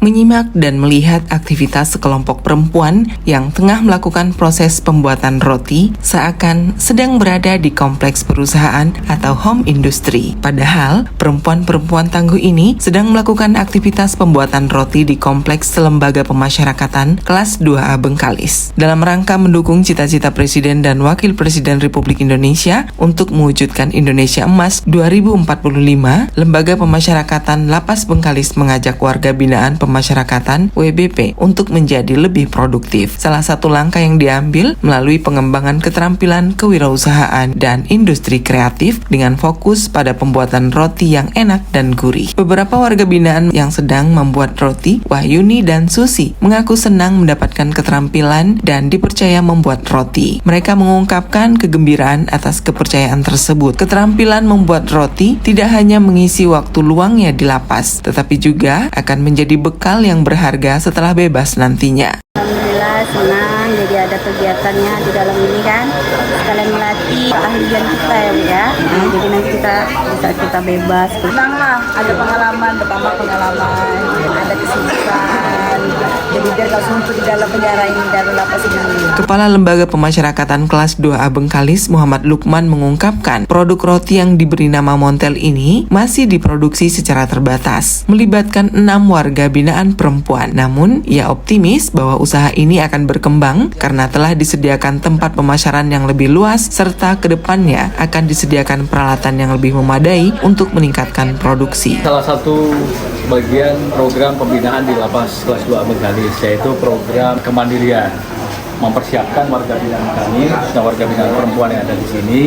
menyimak dan melihat aktivitas sekelompok perempuan yang tengah melakukan proses pembuatan roti seakan sedang berada di kompleks perusahaan atau home industry. Padahal, perempuan-perempuan tangguh ini sedang melakukan aktivitas pembuatan roti di kompleks lembaga pemasyarakatan kelas 2A Bengkalis. Dalam rangka mendukung cita-cita Presiden dan Wakil Presiden Republik Indonesia untuk mewujudkan Indonesia Emas 2045, Lembaga Pemasyarakatan Lapas Bengkalis mengajak warga binaan pemasyarakatan WBP untuk menjadi lebih produktif. Salah satu langkah yang diambil melalui pengembangan keterampilan kewirausahaan dan industri kreatif dengan fokus pada pembuatan roti yang enak dan gurih. Beberapa warga binaan yang sedang membuat roti, Wahyuni dan Susi, mengaku senang mendapatkan keterampilan dan dipercaya membuat roti. Mereka mengungkapkan kegembiraan atas kepercayaan tersebut. Keterampilan membuat roti tidak hanya mengisi waktu luangnya di lapas, tetapi juga akan menjadi bekal yang berharga setelah bebas nantinya. Alhamdulillah senang jadi ada kegiatannya di dalam ini kan, sekalian melatih keahlian kita ya. Jadi nanti kita bebas. Senang lah, ada pengalaman, pertama pengalaman, ada kesibukan. Jadi biar gak suntuk di dalam penjara ini, dalam lapas ini. Kepala Lembaga Pemasyarakatan Kelas 2A Bengkalis, Muhammad Lukman, mengungkapkan produk roti yang diberi nama Montel ini masih diproduksi secara terbatas, melibatkan 6 warga binaan perempuan. Namun, ia optimis bahwa usaha ini akan berkembang karena telah disediakan tempat pemasaran yang lebih luas serta kedepannya akan disediakan peralatan yang lebih memadai untuk meningkatkan produksi. Salah satu bagian program pembinaan di Lapas Kelas 2A Bengkalis, yaitu program kemandirian, mempersiapkan warga binaan kami dan warga binaan perempuan yang ada di sini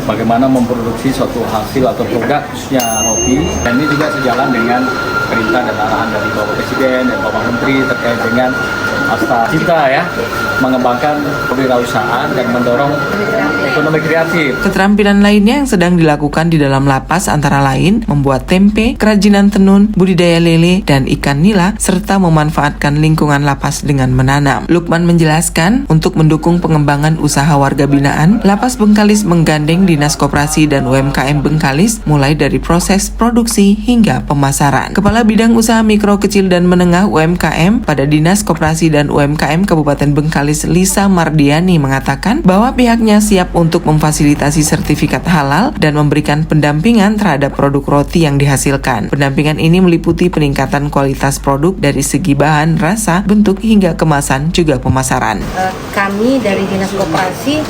bagaimana memproduksi suatu hasil atau produk khususnya roti. Dan ini juga sejalan dengan perintah dan arahan dari Bapak Presiden dan Bapak Menteri terkait dengan cita ya, mengembangkan kewirausahaan dan mendorong ekonomi kreatif. Keterampilan lainnya yang sedang dilakukan di dalam lapas antara lain membuat tempe, kerajinan tenun, budidaya lele, dan ikan nila, serta memanfaatkan lingkungan lapas dengan menanam. Lukman menjelaskan, untuk mendukung pengembangan usaha warga binaan, Lapas Bengkalis menggandeng Dinas Koperasi dan UMKM Bengkalis mulai dari proses produksi hingga pemasaran. Kepala Bidang Usaha Mikro, Kecil, dan Menengah UMKM pada Dinas Koperasi dan UMKM Kabupaten Bengkalis, Lisa Mardiani, mengatakan bahwa pihaknya siap untuk memfasilitasi sertifikat halal dan memberikan pendampingan terhadap produk roti yang dihasilkan. Pendampingan ini meliputi peningkatan kualitas produk dari segi bahan, rasa, bentuk, hingga kemasan, juga pemasaran. Kami dari Dinas Koperasi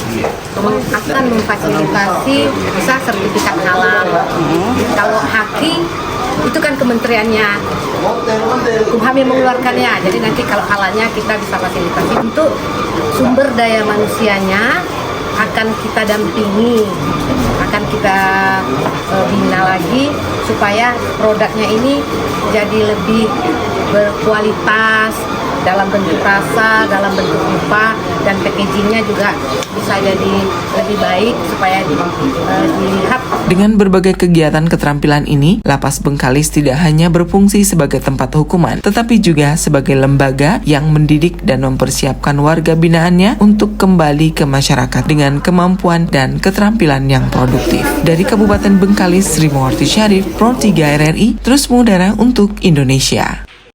akan memfasilitasi usaha sertifikat halal. Kalau HAKI itu kan kementeriannya Hukum HAM yang mengeluarkannya. Jadi nanti kalau halalnya kita bisa fasilitasi. Untuk sumber daya manusianya akan kita dampingi, akan kita bina lagi supaya produknya ini jadi lebih berkualitas dalam bentuk rasa, dalam bentuk rupa, dan packagingnya juga bisa jadi lebih baik supaya dilihat. Dengan berbagai kegiatan keterampilan ini, Lapas Bengkalis tidak hanya berfungsi sebagai tempat hukuman, tetapi juga sebagai lembaga yang mendidik dan mempersiapkan warga binaannya untuk kembali ke masyarakat dengan kemampuan dan keterampilan yang produktif. Dari Kabupaten Bengkalis, Sri Muharti Syarif, Pro 3 RRI, terus mengudara untuk Indonesia.